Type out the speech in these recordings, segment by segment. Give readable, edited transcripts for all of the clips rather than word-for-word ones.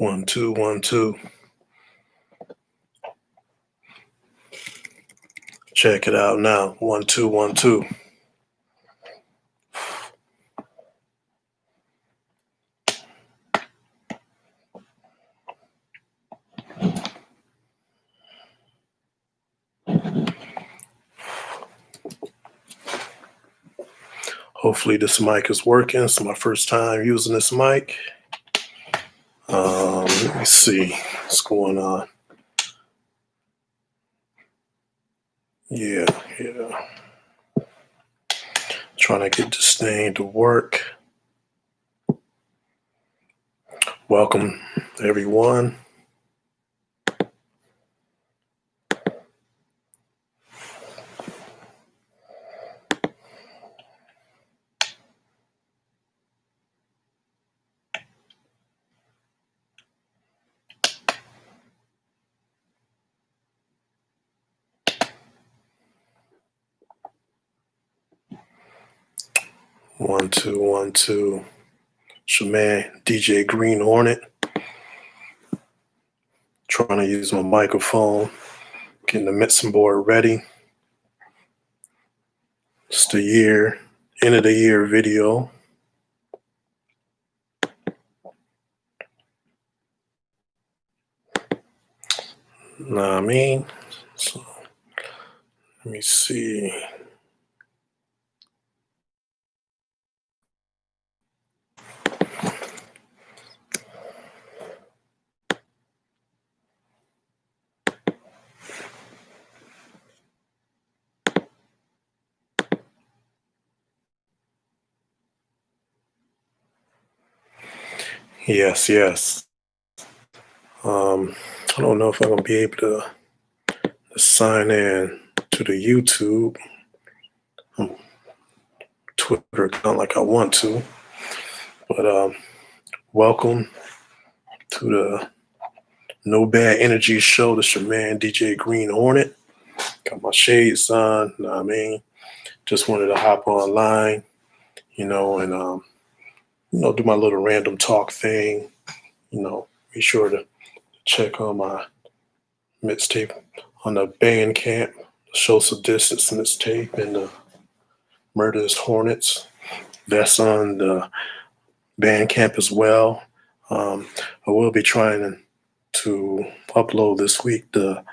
1 2 1 2. Check it out now. 1 2 1 2. Hopefully this mic is working. It's my first time using this mic. Let me see what's going on. Yeah. Trying to get this thing to work. Welcome, everyone. One, two, 1 2. It's your man, DJ Green Hornet. Trying to use my microphone, getting the mixing board ready. It's the end of the year video. Know what I mean? So let me see. Yes. I don't know if I'm gonna be able to sign in to the YouTube Twitter account like I want to, but welcome to the No Bad Energy Show. This your man DJ Green Hornet. Got my shades on. Know what I mean? Just wanted to hop online, and do my little random talk thing. Be sure to check on my mixtape on the Bandcamp, Social Distance mixtape, and the Murderous Hornets. That's on the Bandcamp as well. I will be trying to upload this week the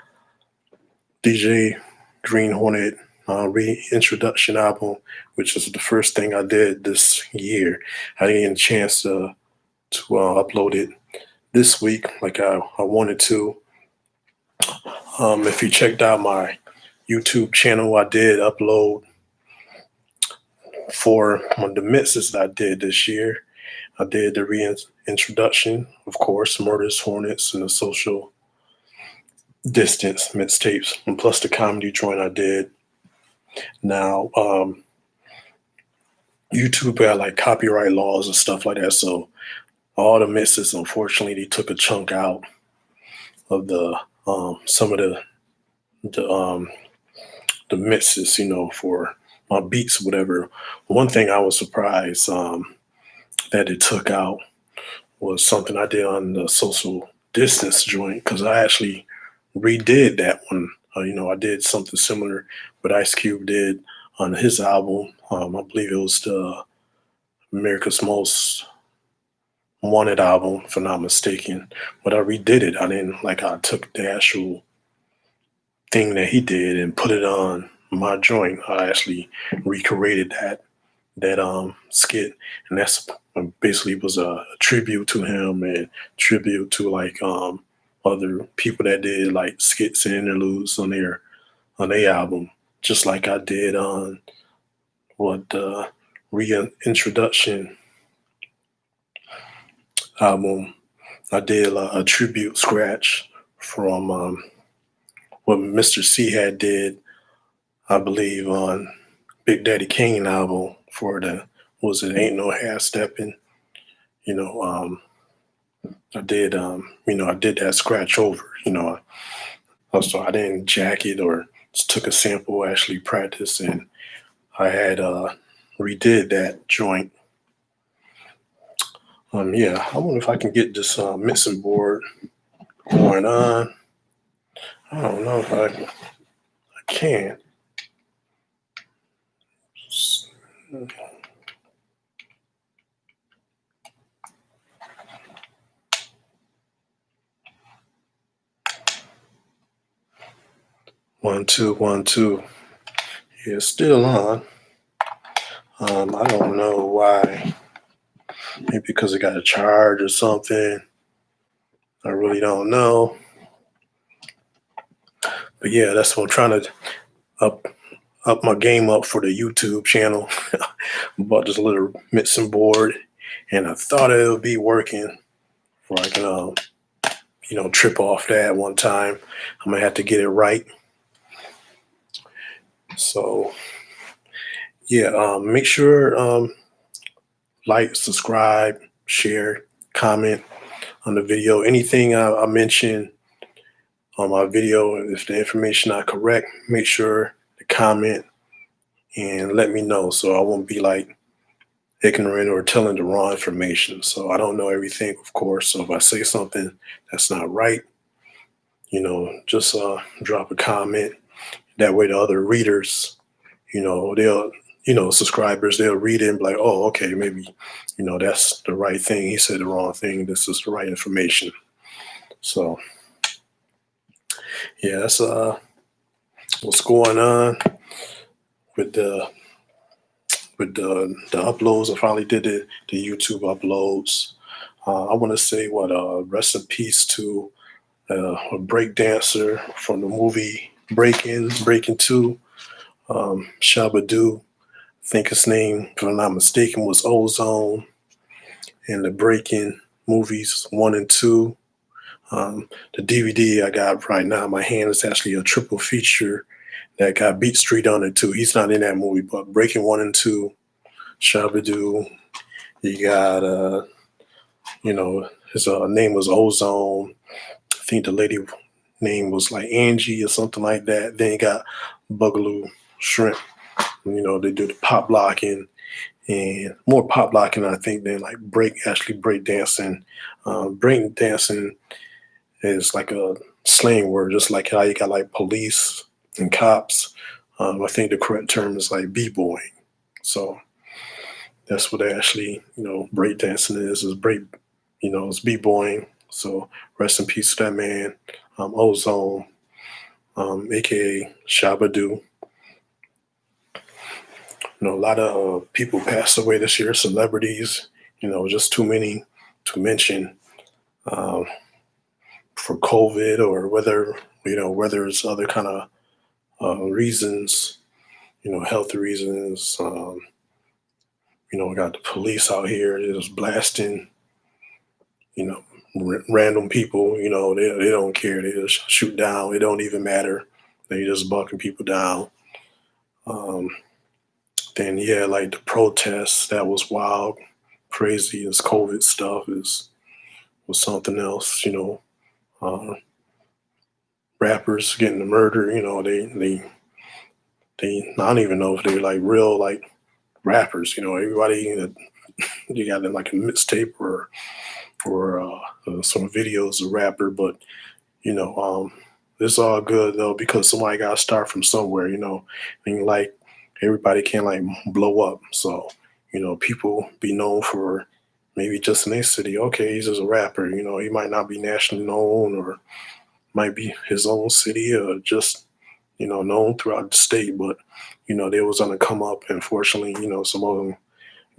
DJ Green Hornet reintroduction album, which is the first thing I did this year. I didn't get a chance to upload it this week like I wanted to. If you checked out my YouTube channel, I did upload 4 of the mixes that I did this year. I did the reintroduction, of course, Murderous Hornets and the Social Distance mixtapes, and plus the comedy joint I did. Now, YouTube had like copyright laws and stuff like that, so all the mixes, unfortunately, they took a chunk out of the some of the mixes, for my beats, whatever. One thing I was surprised that it took out was something I did on the Social Distance joint, because I actually redid that one. I did something similar what Ice Cube did on his album. I believe it was the America's Most Wanted album, if I'm not mistaken. But I redid it. I took the actual thing that he did and put it on my joint. I actually recreated that skit, and that's basically was a tribute to him and tribute to other people that did like skits and interludes on their album, just like I did on the reintroduction album. I did a tribute scratch from what Mr. C had did, I believe, on Big Daddy Kane album for Ain't No Half Stepping. I did that scratch over. Also I didn't jack it or just took a sample, actually practiced, and I had redid that joint. Yeah, I wonder if I can get this mixing board going on. I don't know if I can. 1 2 1 2. Yeah, it's still on. I don't know why. Maybe because it got a charge or something. I really don't know. But yeah, that's what I'm trying to up my game up for the YouTube channel. Bought this little mixing board, and I thought it would be working, where I can trip off that one time. I'm gonna have to get it right. So yeah, make sure like, subscribe, share, comment on the video. Anything I mention on my video, if the information not correct, make sure to comment and let me know, so I won't be like ignorant or telling the wrong information. So I don't know everything, of course. So if I say something that's not right, just drop a comment. That way the other readers, they'll, subscribers, they'll read it and be like, oh, okay, maybe, that's the right thing. He said the wrong thing. This is the right information. So yeah, that's what's going on with the uploads. I finally did the YouTube uploads. I want to say rest in peace to a break dancer from the movie Breaking 2, Shabba-Doo. I think his name, if I'm not mistaken, was Ozone, in the Breaking movies 1 and 2. The DVD I got right now in my hand is actually a triple feature that got Beat Street on it too. He's not in that movie, but Breaking 1 and 2, Shabba-Doo. You got, his name was Ozone. I think the lady name was like Angie or something like that. Then you got Boogaloo Shrimp. They do the pop locking, and more pop locking, I think, than like break dancing. Break dancing is like a slang word, just like how you got like police and cops. I think the correct term is like b-boying. So that's what actually, break dancing is break, it's b-boying. So rest in peace to that man, Ozone, aka Shabba-Doo. A lot of people passed away this year, celebrities, just too many to mention, for COVID, or whether it's other kind of reasons, health reasons. We got the police out here just blasting, random people. They don't care. They just shoot down. It don't even matter. They just bucking people down. Um, then yeah, like the protests, that was wild, crazy. This COVID stuff was something else. Uh, rappers getting murdered. They I don't even know if they're like real like rappers. Everybody that you got in like a mixtape or some videos of rapper, but it's all good though, because somebody got to start from somewhere. And like everybody can't like blow up, so people be known for maybe just in their city. Okay, he's just a rapper. He might not be nationally known, or might be his own city, or just known throughout the state, but they was on the come up. Unfortunately, some of them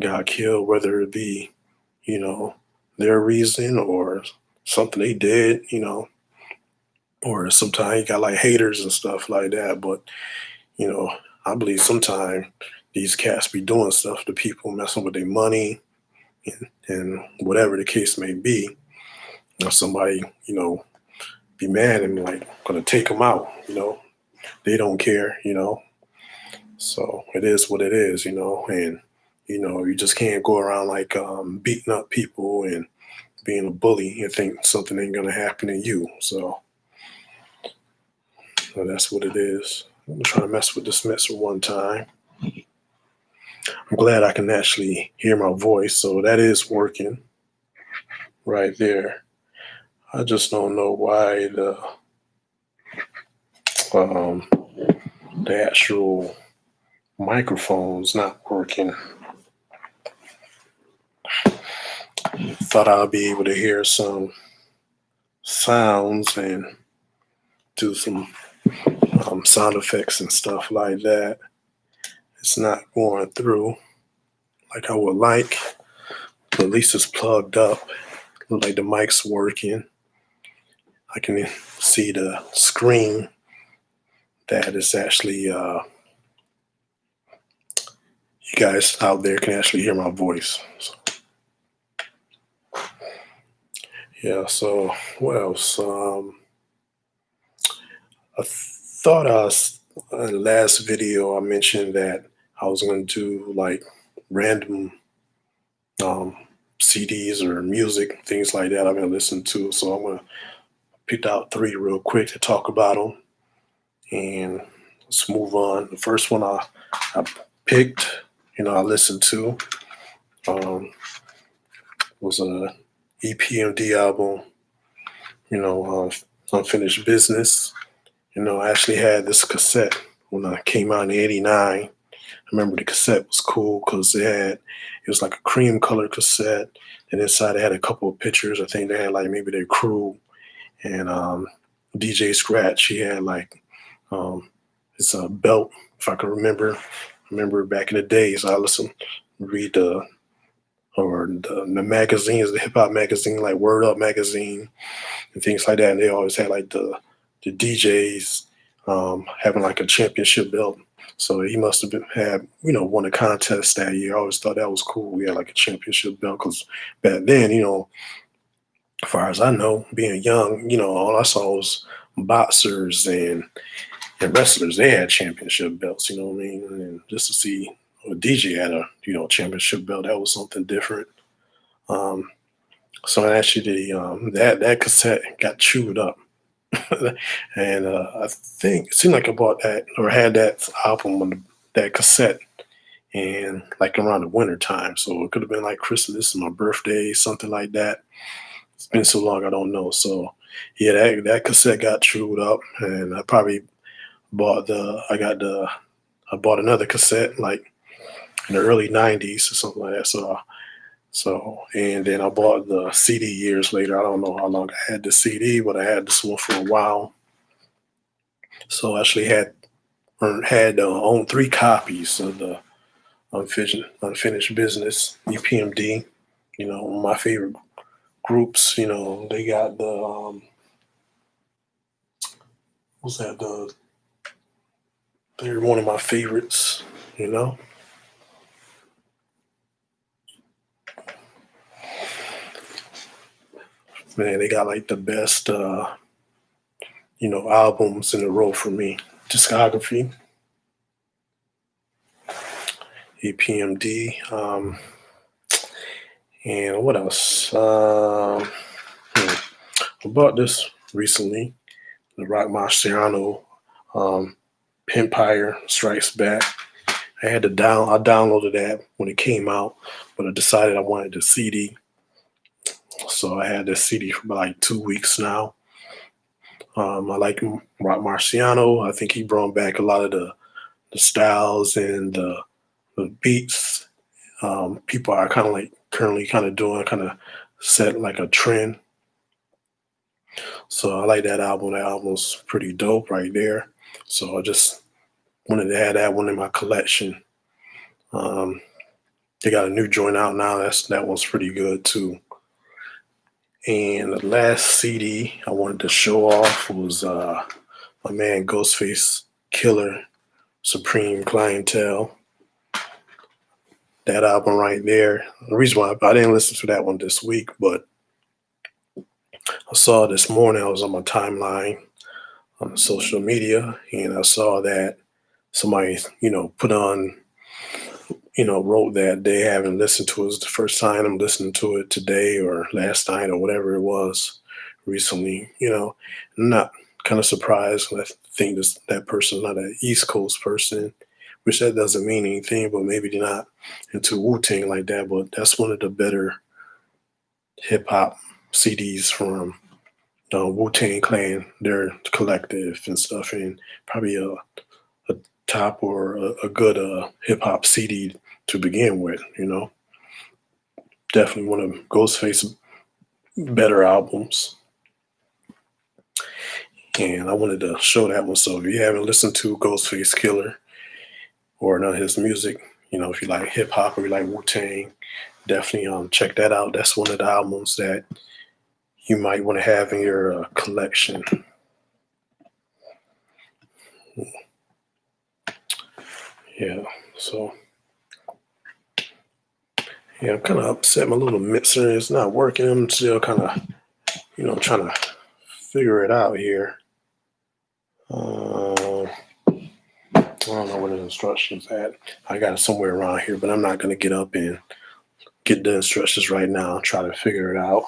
got killed, whether it be their reason or something they did, or sometimes you got like haters and stuff like that. But I believe sometimes these cats be doing stuff to people, messing with their money, and whatever the case may be. Or somebody be mad and like gonna take them out. They don't care. So it is what it is. And you just can't go around like beating up people and being a bully and think something ain't gonna happen to you. So that's what it is. I'm trying to mess with this mixer one time. I'm glad I can actually hear my voice, so that is working. right there. I just don't know why um, the actual microphone's not working. Thought I'd be able to hear some sounds and do some sound effects and stuff like that. It's not going through like I would like, but at least it's plugged up. Look like the mic's working. I can see the screen that is actually, you guys out there can actually hear my voice. So, yeah, so what else? I thought in the last video I mentioned that I was going to do like random um, CDs or music, things like that I've been listening to. So I'm going to pick out 3 real quick to talk about them. And let's move on. The first one I picked, I listened to was a EPMD album, Unfinished Business. I actually had this cassette when I came out in '89. I remember the cassette was cool because it was like a cream color cassette, and inside it had a couple of pictures. I think they had like maybe their crew and DJ Scratch. He had like his belt, if I can remember. Remember back in the days, I read the magazines, the hip hop magazine, like Word Up magazine and things like that. And they always had like the DJs having like a championship belt. So he must have had won a contest that year. I always thought that was cool. We had like a championship belt because back then, as far as I know, being young, all I saw was boxers and wrestlers. They had championship belts, you know what I mean? And just to see a DJ had a championship belt, that was something different. So actually, that cassette got chewed up. And I think it seemed like I bought that or had that album on that cassette and like around the winter time. So it could have been like Christmas, my birthday, something like that. It's been so long, I don't know. So yeah, that cassette got chewed up, and I probably I bought another cassette like in the early '90s or something like that. So and then I bought the CD years later. I don't know how long I had the CD, but I had this one for a while. So I actually had owned 3 copies of the Unfinished Business EPMD. My favorite groups. They got the what's that? They're one of my favorites. Man, they got like the best albums in a row for me. Discography. EPMD. And what else? I bought this recently, the Rock Marciano Empire Strikes Back. I downloaded that when it came out, but I decided I wanted the CD. So I had the CD for about like 2 weeks now. I like Rock Marciano. I think he brought back a lot of the styles and the beats. People are kind of like currently doing, set like a trend. So I like that album. That album's pretty dope right there. So I just wanted to add that one in my collection. They got a new joint out now. That one's pretty good too. And the last CD I wanted to show off was my man Ghostface Killer, Supreme Clientele. That album right there. The reason why I didn't listen to that one this week, but I saw this morning, I was on my timeline on social media, and I saw that somebody, put on, wrote that they haven't listened to it. It's the first time I'm listening to it today or last night or whatever it was recently. I'm not kind of surprised. I think that person's not an East Coast person, which that doesn't mean anything, but maybe they're not into Wu-Tang like that. But that's one of the better hip hop CDs from Wu-Tang Clan, their collective and stuff, and probably a top or a good hip hop CD to begin with. Definitely one of Ghostface's better albums, and I wanted to show that one. So if you haven't listened to Ghostface Killer or none of his music, if you like hip hop or you like Wu Tang, definitely check that out. That's one of the albums that you might want to have in your collection. Yeah, so yeah, I'm kind of upset. My little mixer is not working. I'm still kind of, trying to figure it out here. I don't know where the instructions at. I got it somewhere around here, but I'm not going to get up and get the instructions right now. Try to figure it out.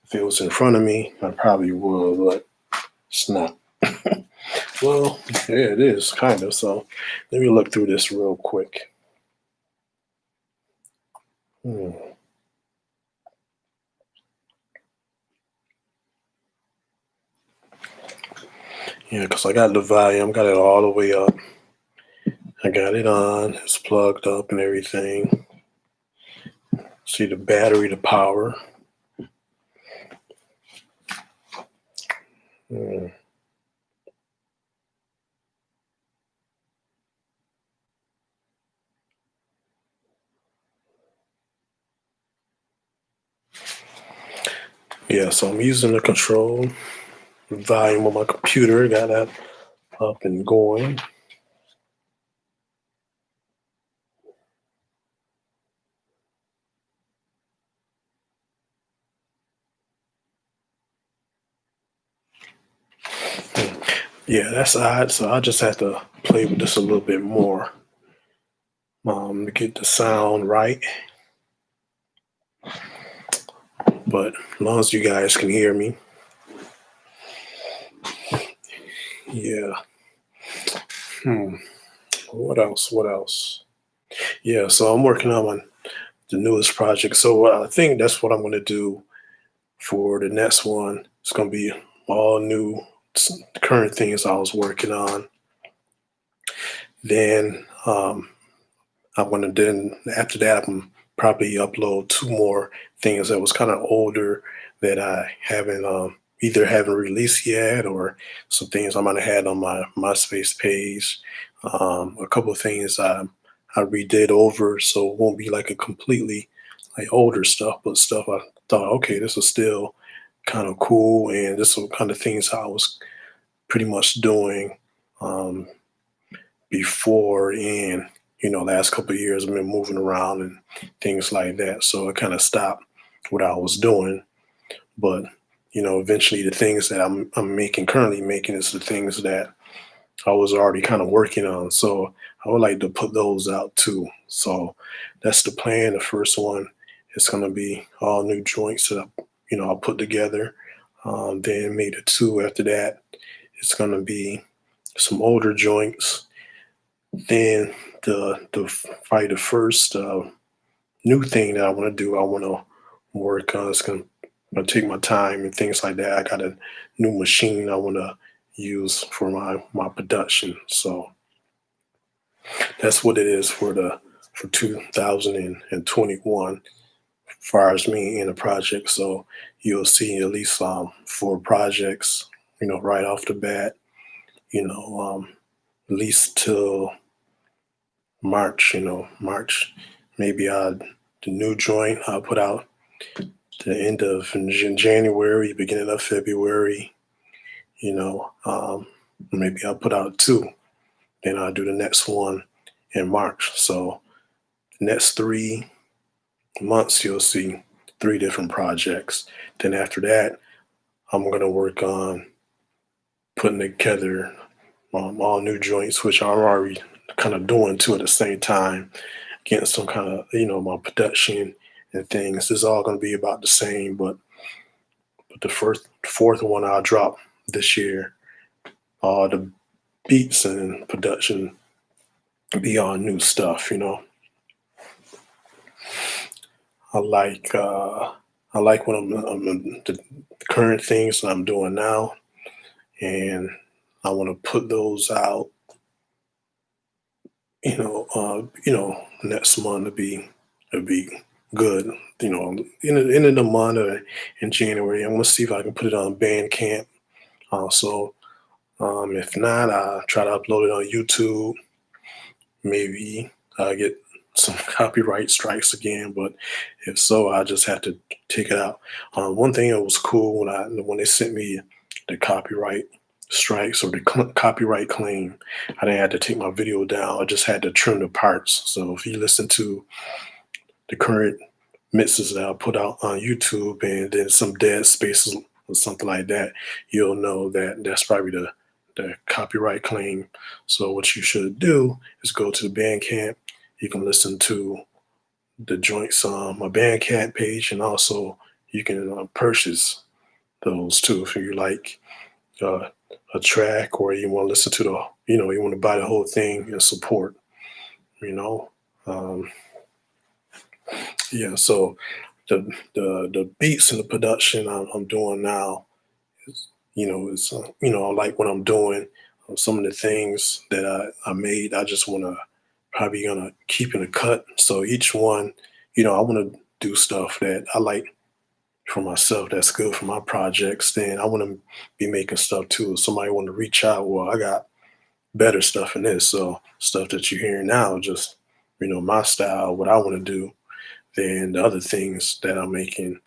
If it was in front of me, I probably would, but it's not. Well, yeah, it is kind of. So let me look through this real quick. Yeah, because I got the volume, got it all the way up. I got it on. It's plugged up and everything. See the battery, the power. Yeah, so I'm using the control volume on my computer. Got that up and going. Yeah, that's odd. So I just have to play with this a little bit more to get the sound right. But as long as you guys can hear me. Yeah. What else? Yeah, so I'm working on the newest project. So I think that's what I'm going to do for the next one. It's going to be all new, current things I was working on. Then I'm going to after that, I'm probably upload 2 more things that was kind of older that I haven't either haven't released yet, or some things I might have had on my MySpace page. A couple of things I redid over, so it won't be like a completely like older stuff, but stuff I thought, okay, this is still kind of cool, and this is kind of things I was pretty much doing um, before. And last couple of years I've been moving around and things like that, so I kind of stopped what I was doing. But eventually the things that I'm currently making is the things that I was already kind of working on, so I would like to put those out too. So that's the plan. The first one is going to be all new joints that I'll put together. Then maybe 2 after that, it's going to be some older joints. Then the probably the first new thing that I want to do, I want to work on. It's going to take my time and things like that. I got a new machine I want to use for my production. So that's what it is for 2021 as far as me in the project. So you'll see at least 4 projects, right off the bat, at least till March, March. Maybe the new joint I'll put out the end of January, beginning of February, maybe I'll put out 2. Then I'll do the next one in March. So the next 3 months, you'll see 3 different projects. Then after that, I'm going to work on putting together all new joints, which I'm already kind of doing too at the same time, getting some kind of, my production and things. It's all going to be about the same, but the fourth one I'll drop this year. All the beats and production be all new stuff. I I like what the current things that I'm doing now, and I want to put those out, next month to be good. In the end of the month or in January, I'm gonna see if I can put it on Bandcamp. Also, if not, I'll try to upload it on YouTube. Maybe I get some copyright strikes again, but if so, I just have to take it out. One thing that was cool when they sent me the copyright strikes or the copyright claim, I didn't have to take my video down. I just had to trim the parts. So if you listen to the current mixes that I put out on YouTube and then some dead spaces or something like that, you'll know that that's probably the copyright claim. So what you should do is go to the Bandcamp. You can listen to the joints on my Bandcamp page, and also you can purchase those too if you like uh, a track, or you want to listen to you want to buy the whole thing and support. You know, um, yeah. So the beats and the production I'm doing now is, I like what I'm doing. Some of the things that I made, I just want to probably gonna keep in the cut. So each one, I want to do stuff that I like for myself. That's good for my projects. Then I want to be making stuff too. If somebody want to reach out, well, I got better stuff in this. So stuff that you're hearing now, just my style, what I want to do. Then the other things that I'm making,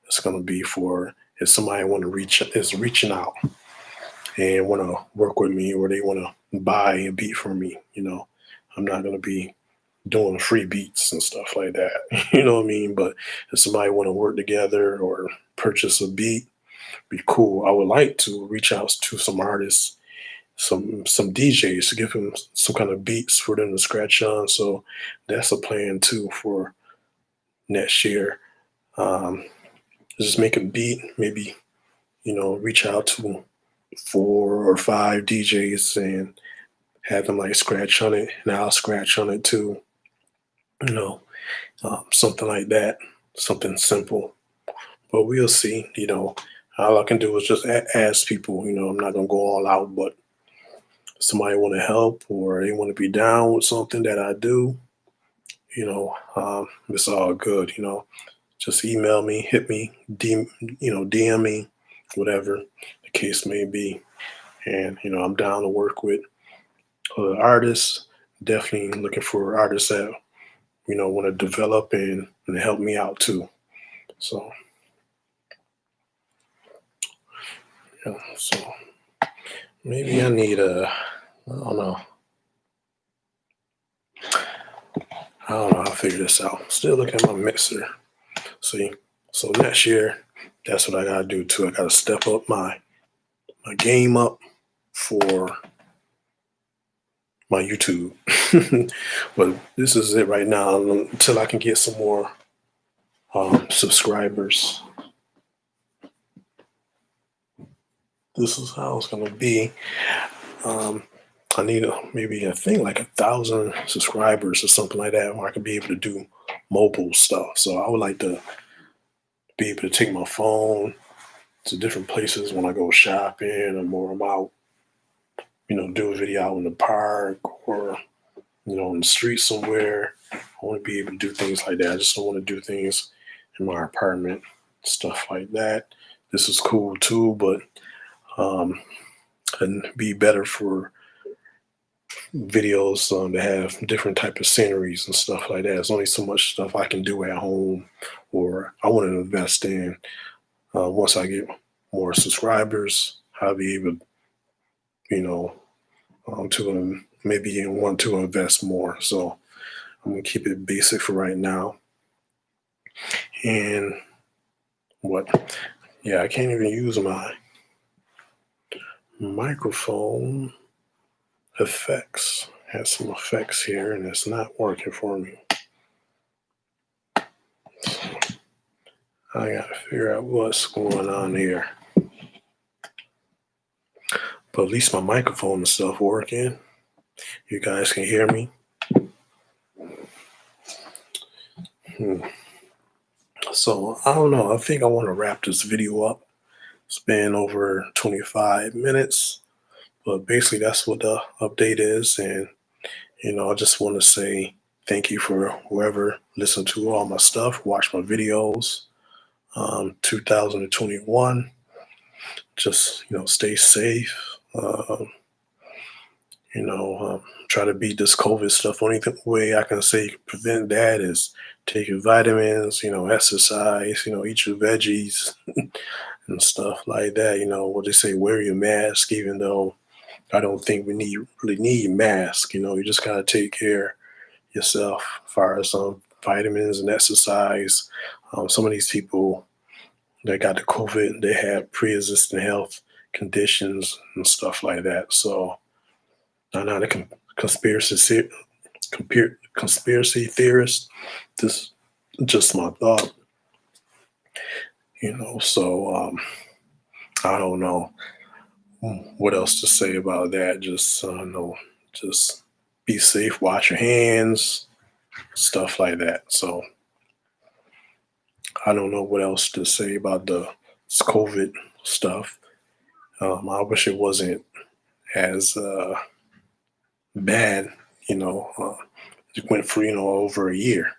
it's gonna be for if somebody want to reaching out and want to work with me, or they want to buy a beat from me. I'm not gonna be doing free beats and stuff like that. You know what I mean? But if somebody want to work together or purchase a beat, be cool. I would like to reach out to some artists, some DJs, to give them some kind of beats for them to scratch on. So that's a plan too for next year. Um, just make a beat, maybe, reach out to 4 or 5 DJs and have them like scratch on it, and I'll scratch on it too. You know, something like that, something simple. But we'll see. All I can do is just ask people. I'm not gonna go all out, but if somebody want to help or they want to be down with something that I do, it's all good. Just email me, hit me, DM me, whatever the case may be. And I'm down to work with artists. Definitely looking for artists that want to develop and help me out too. So yeah, so maybe I need I don't know. I don't know how to figure this out. Still looking at my mixer. See, so next year, that's what I gotta do too. I gotta step up my game up for my YouTube. But this is it right now until I can get some more subscribers. This is how it's gonna be. I need maybe I think like 1,000 subscribers or something like that, where I can be able to do mobile stuff. So I would like to be able to take my phone to different places when I go shopping, or I'm out, do a video out in the park, or in the street somewhere. I want to be able to do things like that. I just don't want to do things in my apartment, stuff like that. This is cool too, but and be better for videos that have different type of sceneries and stuff like that. There's only so much stuff I can do at home, or I want to invest in. Once I get more subscribers, I'll be able, to maybe want to invest more. So I'm gonna keep it basic for right now. And what? Yeah, I can't even use my microphone effects. Has some effects here, and it's not working for me. I gotta figure out what's going on here. But at least my microphone and stuff working. You guys can hear me. So I don't know. I think I want to wrap this video up. It's been over 25 minutes, but basically that's what the update is. And I just want to say thank you for whoever listened to all my stuff, watched my videos. 2021, just stay safe. Try to beat this COVID stuff. Only way I can say prevent that is take your vitamins, exercise, eat your veggies and stuff like that. What they say, wear your mask, even though I don't think we really need masks. You just gotta take care of yourself as far as vitamins and exercise. Some of these people that got the COVID, they have pre-existing health conditions and stuff like that. So I'm not a conspiracy theorist. This is just my thought. So I don't know what else to say about that. Just no, just be safe, wash your hands, stuff like that. So I don't know what else to say about this COVID stuff. I wish it wasn't as bad. It went for over a year.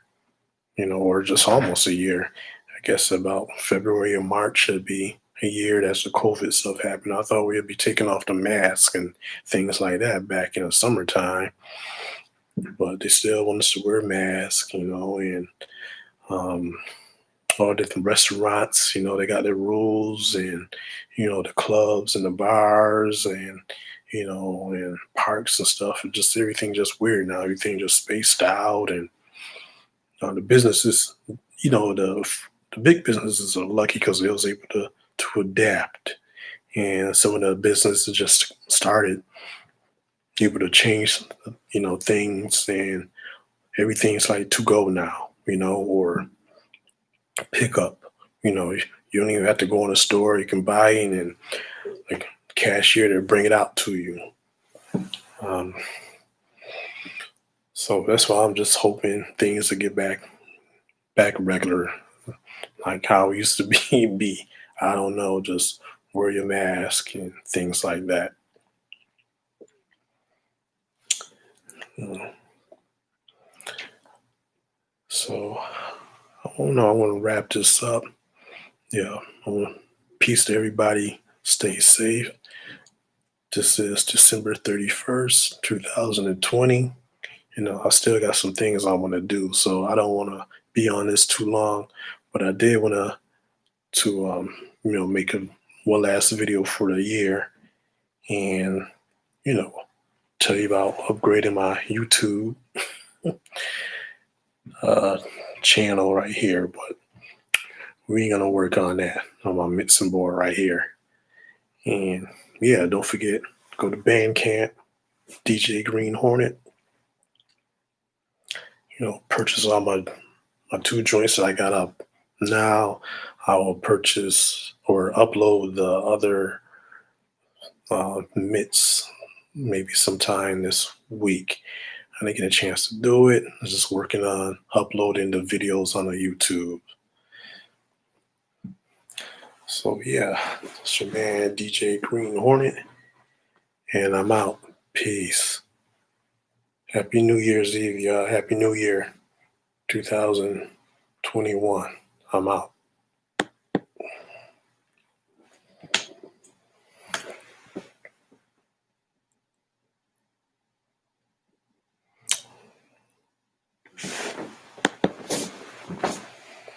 Or just almost a year. I guess about February or March should be a year that's the COVID stuff happened. I thought we'd be taking off the mask and things like that back in the summertime, but they still want us to wear masks, and um, all different restaurants, they got their rules, and the clubs and the bars and and parks and stuff, and just everything just weird now. Everything just spaced out, and the businesses, the big businesses are lucky because they was able to adapt, and some of the businesses just started able to change, things, and everything's like to go now, or pick up. You don't even have to go in a store. You can buy in, and like cashier to bring it out to you. Um, so that's why I'm just hoping things to get back regular, like how it used to be. I don't know, just wear your mask and things like that. Mm. So I don't know. I want to wrap this up. Yeah, I want peace to everybody. Stay safe. This is December 31st, 2020. I still got some things I want to do, so I don't want to be on this too long. But I did want to make one last video for the year, and you know tell you about upgrading my YouTube uh, channel right here. But we ain't gonna work on that on my mixing board right here. And yeah, don't forget, go to Bandcamp, DJ Green Hornet. Purchase all my two joints that I got up. Now I will purchase or upload the other mix maybe sometime this week. I didn't get a chance to do it. I was just working on uploading the videos on the YouTube. So yeah, it's your man DJ Green Hornet, and I'm out. Peace. Happy New Year's Eve, y'all. Happy New Year 2021. I'm out.